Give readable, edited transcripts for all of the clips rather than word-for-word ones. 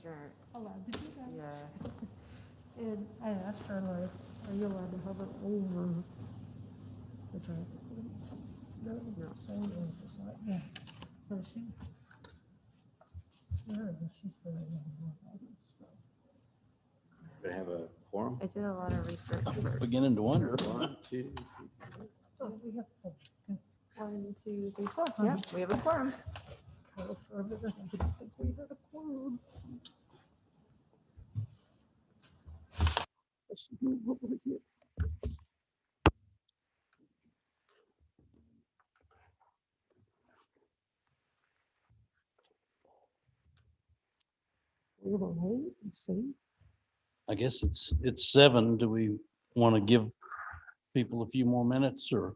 you're allowed to do that. yeah. And I asked her, like, are you allowed to hover over the traffic lights? No, so it's like, yeah. So she, she's very Gonna have a quorum? I did a lot of research first. Beginning to wonder. 1, 2, 3. Oh, we have to 1, 2, 3, 4. Yeah, we have a quorum. go further than I didn't think we had a quorum. I should do what we did. We're gonna wait and see. I guess it's 7. Do we want to give people a few more minutes or?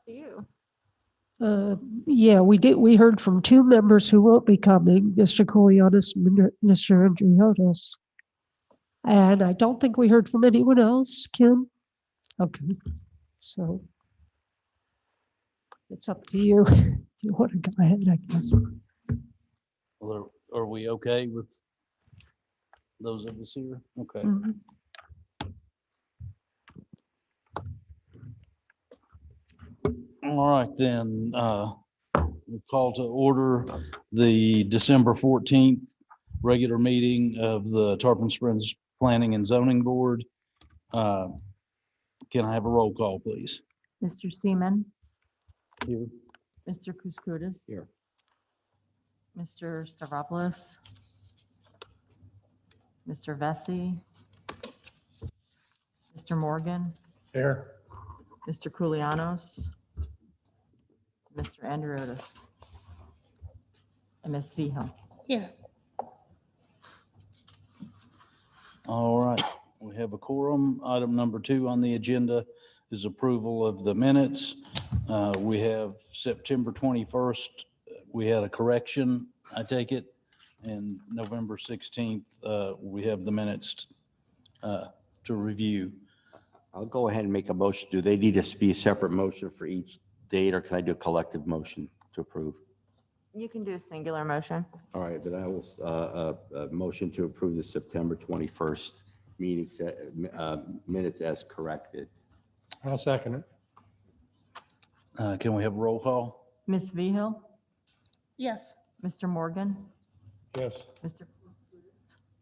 To you. Yeah, we did. We heard from 2 members who won't be coming, Mr. Kolianis and Mr. Andriotis. And I don't think we heard from anyone else, Kim. Okay, so it's up to you. If you want to go ahead, I guess. Well, are we okay with those of us here? Okay. Mhm. All right, then, we call to order the December 14th regular meeting of the Tarpon Springs Planning and Zoning Board. Can I have a roll call, please? Mr. Seaman, Here. Mr. Kouskoudis. Here. Mr. Stavropoulos. Mr. Vesey. Mr. Morgan. Here. Mr. Koulianos. Mr. Andriotis. And Ms. Viho. Yeah. All right, we have a quorum. Item number 2 on the agenda is approval of the minutes. We have September 21st. We had a correction, I take it, and November 16th, we have the minutes to review. I'll go ahead and make a motion. Do they need to be a separate motion for each date, or can I do a collective motion to approve? You can do a singular motion. All right, then I will, motion to approve the September 21st meetings, minutes as corrected. I'll second it. Can we have a roll call? Ms. Viho. Yes. Mr. Morgan. Yes. Mr.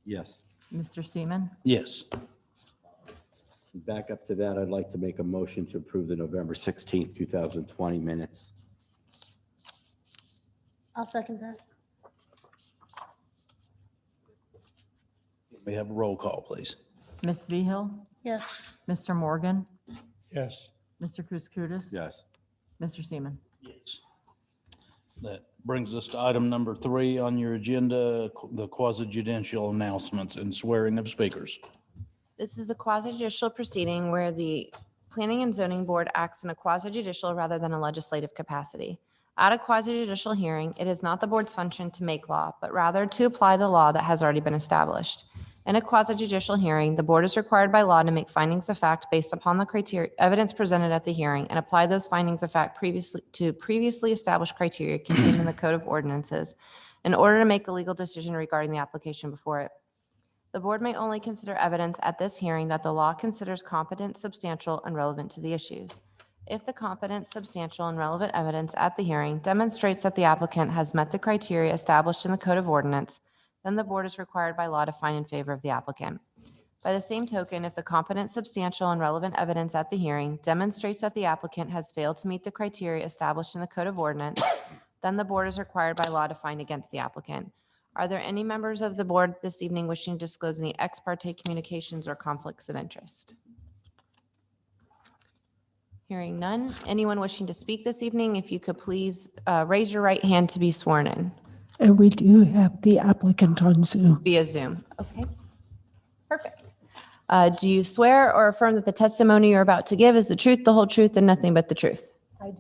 Yes. Mr. Seaman. Yes. Back up to that, I'd like to make a motion to approve the November 16th, 2020 minutes. I'll second that. We have a roll call, please. Ms. Viho. Yes. Mr. Morgan. Yes. Mr. Kouskoudis. Yes. Mr. Seaman. Yes. That brings us to item number 3 on your agenda, the quasi-judicial announcements and swearing of speakers. This is a quasi-judicial proceeding where the Planning and Zoning Board acts in a quasi-judicial rather than a legislative capacity. At a quasi-judicial hearing, it is not the board's function to make law, but rather to apply the law that has already been established. In a quasi-judicial hearing, the board is required by law to make findings of fact based upon the criteria, evidence presented at the hearing, and apply those findings of fact previously established criteria contained in the Code of Ordinances in order to make a legal decision regarding the application before it. The board may only consider evidence at this hearing that the law considers competent, substantial, and relevant to the issues. If the competent, substantial, and relevant evidence at the hearing demonstrates that the applicant has met the criteria established in the Code of Ordinance, then the board is required by law to find in favor of the applicant. By the same token, if the competent, substantial, and relevant evidence at the hearing demonstrates that the applicant has failed to meet the criteria established in the Code of Ordinance, then the board is required by law to find against the applicant. Are there any members of the board this evening wishing to disclose any ex parte communications or conflicts of interest? Hearing none. Anyone wishing to speak this evening, if you could please raise your right hand to be sworn in And we do have the applicant on Zoom. via Zoom. Okay, perfect. Do you swear or affirm that the testimony you're about to give is the truth, the whole truth, and nothing but the truth? I do.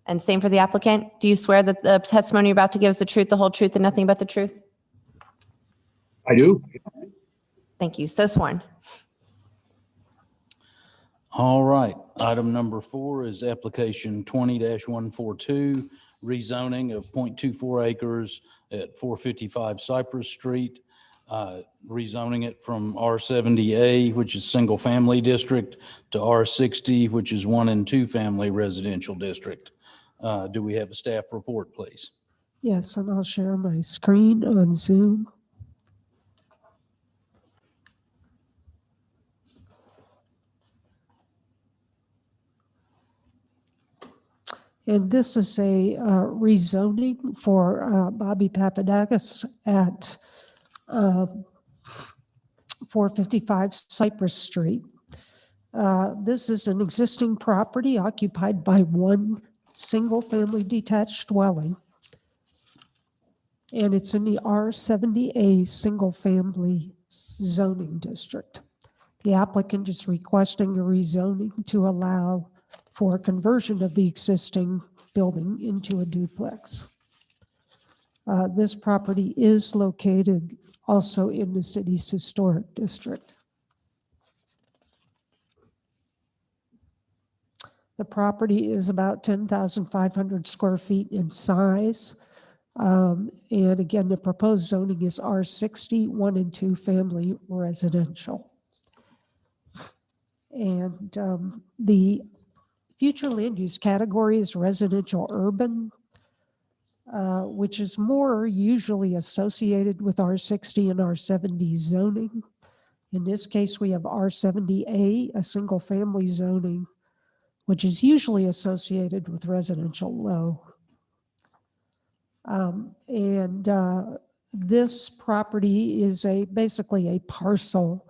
And same for the applicant. Do you swear that the testimony you're about to give is the truth, the whole truth, and nothing but the truth? I do. Thank you. So sworn. All right, item number 4 is application 20-142, rezoning of 0.24 acres at 455 Cypress Street, rezoning it from R70A, which is single family district, to R60, which is 1 and 2 family residential district. Do we have a staff report, please? Yes, and I'll share my screen on Zoom. And this is a rezoning for Bobby Papadakis at 455 Cypress Street. This is an existing property occupied by one single-family detached dwelling. And it's in the R70A single-family zoning district. The applicant is requesting a rezoning to allow for conversion of the existing building into a duplex. This property is located also in the city's historic district. The property is about 10,500 square feet in size. And again, the proposed zoning is R60, 1 and 2 family residential. And the future land use category is residential urban, which is more usually associated with R60 and R70 zoning. In this case, we have R70A, a single family zoning, which is usually associated with residential low. This property is basically a parcel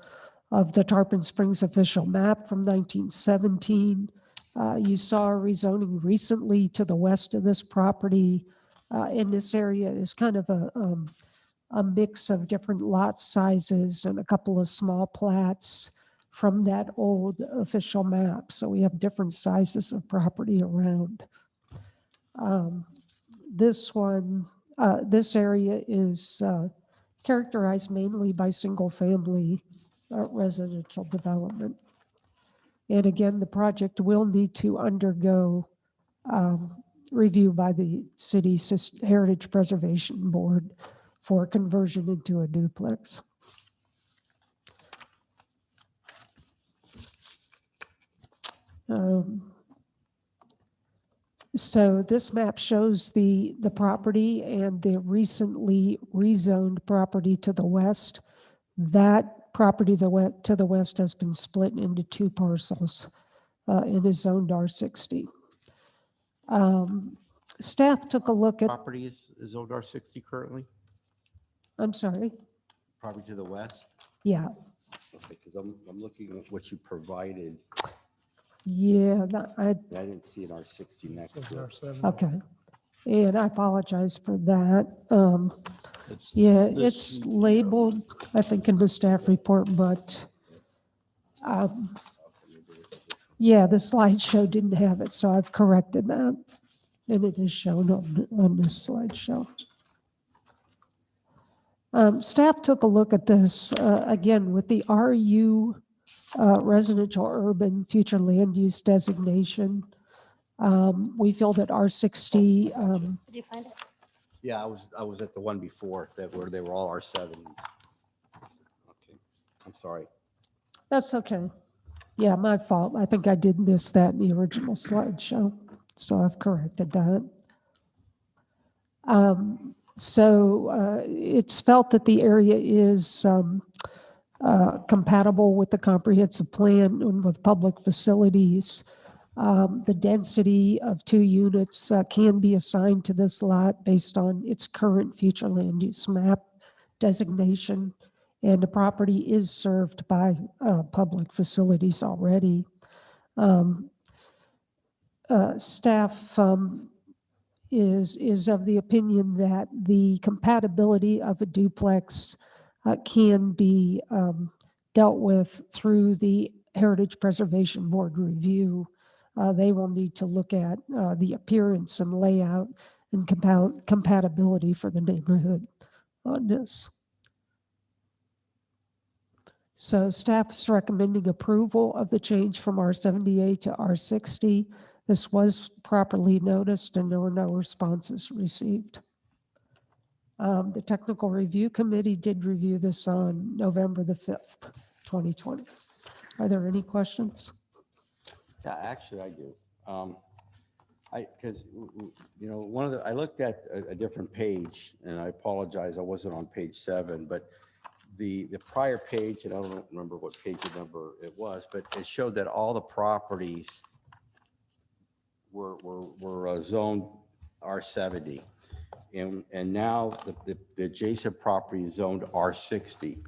of the Tarpon Springs official map from 1917. You saw a rezoning recently to the west of this property. In this area is kind of a mix of different lot sizes and a couple of small plats from that old official map. So we have different sizes of property around. This area is characterized mainly by single family residential development. And again, the project will need to undergo review by the city's Heritage Preservation Board for conversion into a duplex. So this map shows the property and the recently rezoned property to the west. That property to the west has been split into 2 parcels and is zoned R60. Staff took a look at, Property is zoned R60 currently? I'm sorry, Property to the west? yeah, Okay, because I'm looking at what you provided. yeah, I didn't see an R60 next to it. okay. And I apologize for that. It's- Yeah, this- it's labeled, I think, in the staff report, but yeah, the slideshow didn't have it, so I've corrected that. And it is shown on this slideshow. Staff took a look at this, again, with the RU residential urban future land use designation. We feel that R60, Did you find it? Yeah, I was at the one before where they were all R70s. Okay, I'm sorry. that's okay. Yeah, my fault. I think I did miss that in the original slideshow, so I've corrected that. It's felt that the area is compatible with the comprehensive plan and with public facilities. The density of 2 units can be assigned to this lot based on its current future land use map designation, and the property is served by public facilities already. Staff is of the opinion that the compatibility of a duplex can be dealt with through the Heritage Preservation Board review. They will need to look at the appearance and layout and compatibility for the neighborhood on this. So staff is recommending approval of the change from R70A to R60 This was properly noticed and there were no responses received. The Technical Review Committee did review this on November the 5th, 2020. Are there any questions? Yeah, actually, I do. Because, you know, I looked at a different page, and I apologize, I wasn't on page 7, but the prior page, and I don't remember what page number it was, but it showed that all the properties were zoned R70. And now the adjacent property is zoned R60.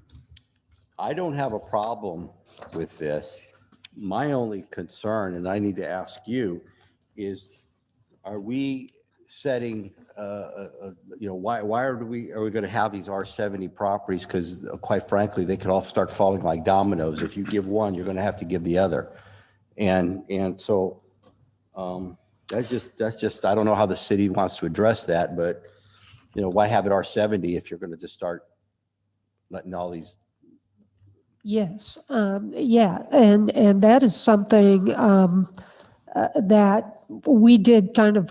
I don't have a problem with this. My only concern, and I need to ask you, is are we setting, you know, why are we going to have these R70 properties? Because quite frankly, they could all start falling like dominoes. If you give one, you're going to have to give the other. And so that's just, I don't know how the city wants to address that, but, you know, why have it R70 if you're going to just start letting all these? Yes, yeah, and that is something that we did kind of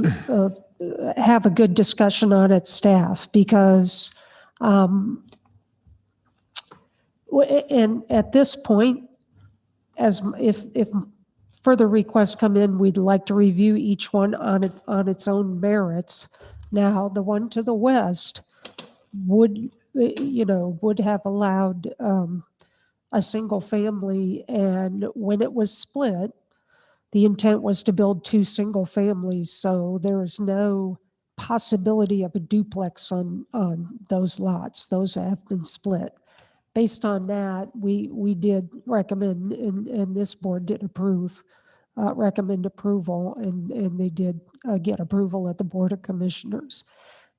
have a good discussion on at staff because, and at this point, as if further requests come in, we'd like to review each one on its own merits. Now, the one to the west would, you know, would have allowed a single family, and when it was split, the intent was to build 2 single families, so there is no possibility of a duplex on those lots. Those have been split. Based on that, we did recommend, and this board did recommend approval, and they did get approval at the Board of Commissioners.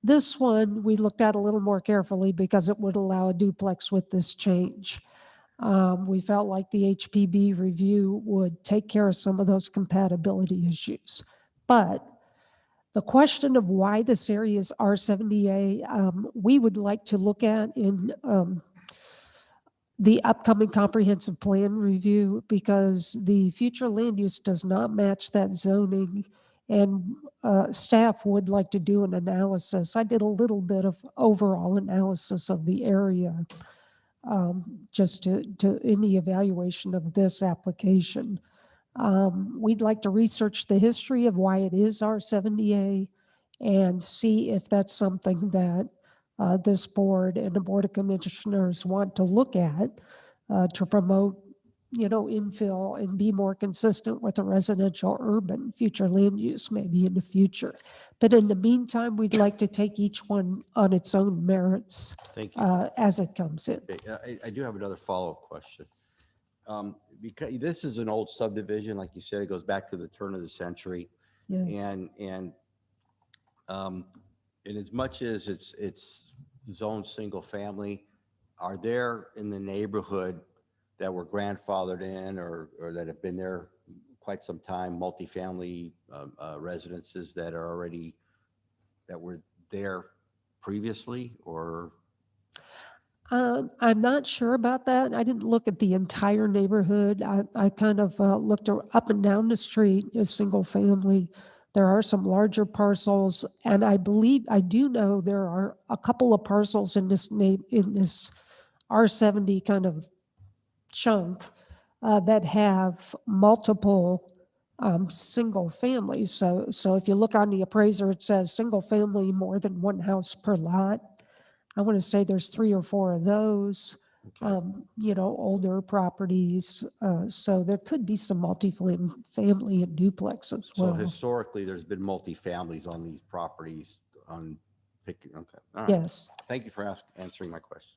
This one, we looked at a little more carefully because it would allow a duplex with this change. We felt like the HPB review would take care of some of those compatibility issues. But the question of why this area is R70A, we would like to look at in the upcoming comprehensive plan review because the future land use does not match that zoning, and staff would like to do an analysis. I did a little bit of overall analysis of the area just to in the evaluation of this application. We'd like to research the history of why it is R70A and see if that's something that this board and the Board of Commissioners want to look at to promote, you know, infill and be more consistent with the residential urban future land use maybe in the future. But in the meantime, we'd like to take each one on its own merits. Thank you. As it comes in. I do have another follow-up question. Because this is an old subdivision, like you said, it goes back to the turn of the century. Yeah. And in as much as it's zoned single family, are there in the neighborhood that were grandfathered in or that have been there quite some time, multifamily residences that were there previously, or? I'm not sure about that. I didn't look at the entire neighborhood. I kind of looked up and down the street as single family. There are some larger parcels, and I do know there are a couple of parcels in this R70 kind of chunk that have multiple single families. So if you look on the appraiser, it says single family, more than one house per lot. I want to say there's 3 or 4 of those, Okay. you know, older properties. So there could be some multi-family and duplex as So well. historically, there's been multifamilies on these properties on picking. Okay. All right. Yes. Thank you for answering my question.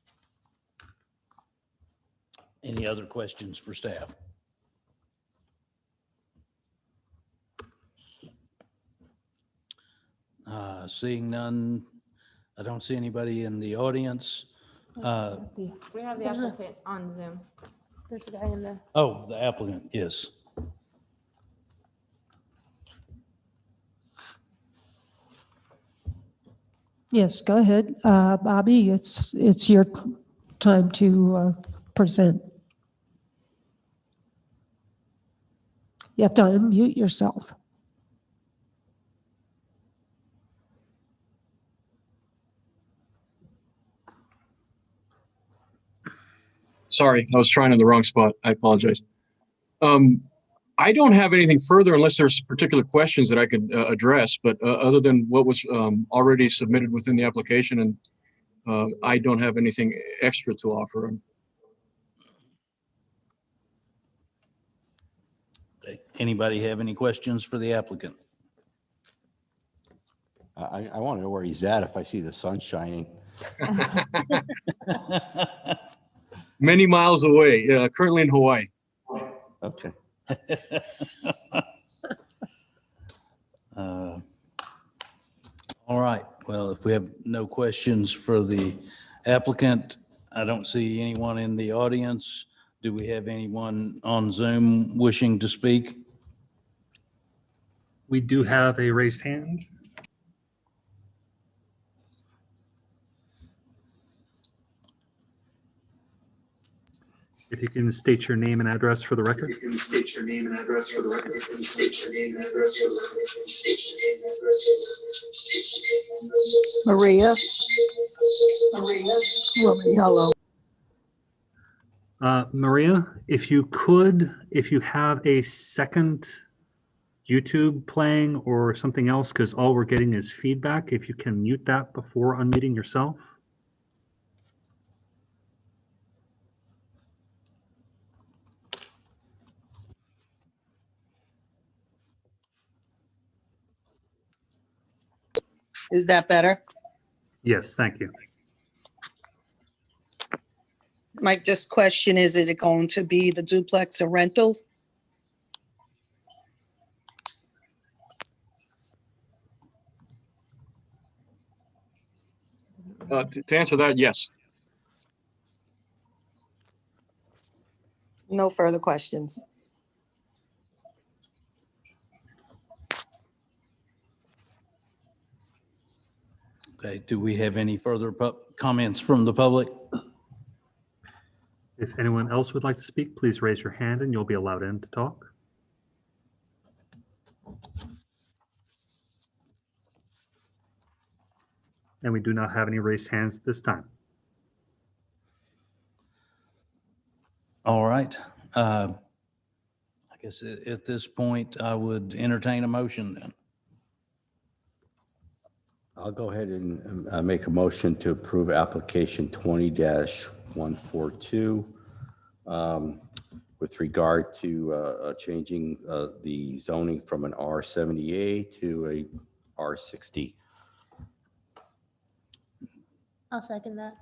Any other questions for staff? Seeing none, I don't see anybody in the audience. We have the applicant on Zoom. There's a guy in the. Oh, the applicant, yes. Yes, go ahead. Bobby, it's your time to present. You have to unmute yourself. Sorry, I was trying in the wrong spot. I apologize. I don't have anything further unless there's particular questions that I could address, but other than what was already submitted within the application, and I don't have anything extra to offer. Okay. Anybody have any questions for the applicant? I want to know where he's at if I see the sun shining. Many miles away, currently in Hawaii. Okay. All right. Well, if we have no questions for the applicant, I don't see anyone in the audience. Do we have anyone on Zoom wishing to speak? We do have a raised hand. If you can state your name and address for the record. Maria. Hello. Maria, if you could, if you have a second YouTube playing or something else, because all we're getting is feedback, if you can mute that before unmuting yourself. Is that better? Yes, thank you. My just question is it going to be the duplex or rental? To answer that, yes. No further questions. Okay. Do we have any further comments from the public? If anyone else would like to speak, please raise your hand and you'll be allowed in to talk. And we do not have any raised hands at this time. All right. I guess at this point, I would entertain a motion then. I'll go ahead and make a motion to approve application 20-142 with regard to changing the zoning from an R70A to a R60. I'll second that.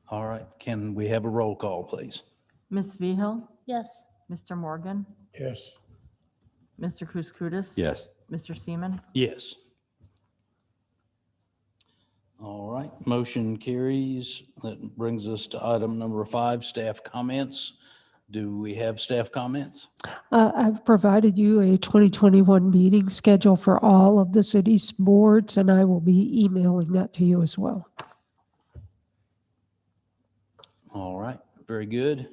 All right. Can we have a roll call, please? Ms. Vihill, Yes. Mr. Morgan, Yes. Mr. Kouskoudis. Yes. Mr. Seaman. Yes. All right, motion carries. That brings us to item number 5, staff comments. Do we have staff comments? I've provided you a 2021 meeting schedule for all of the city's boards, and I will be emailing that to you as well. All right, very good.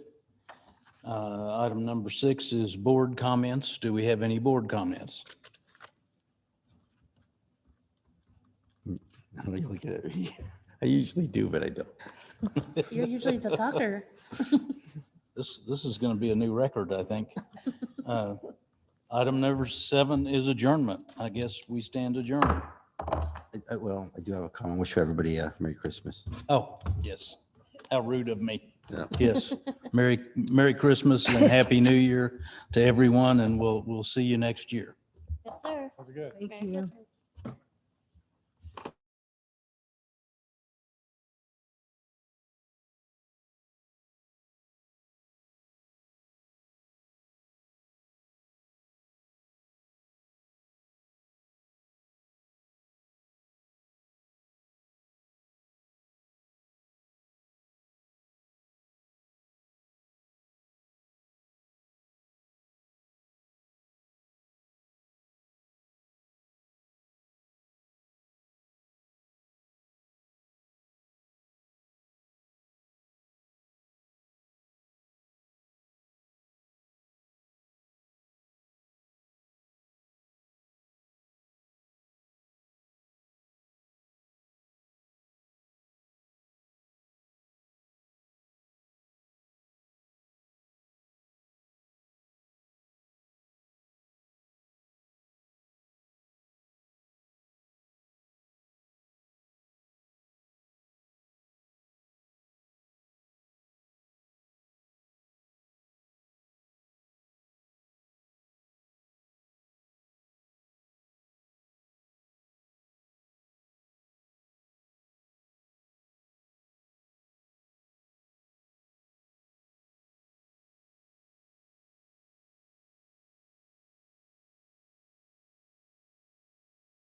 Item number 6 is board comments. Do we have any board comments? Look at it. I usually do, but I don't. You're usually the talker. This is going to be a new record, I think. Item number 7 is adjournment. I guess we stand adjourned. Well, I do have a comment. Wish everybody a Merry Christmas. Oh, yes. How rude of me. Yeah. Yes. Merry Christmas and Happy New Year to everyone, and we'll see you next year. Yes, sir. That's good. Thank Merry you. Christmas.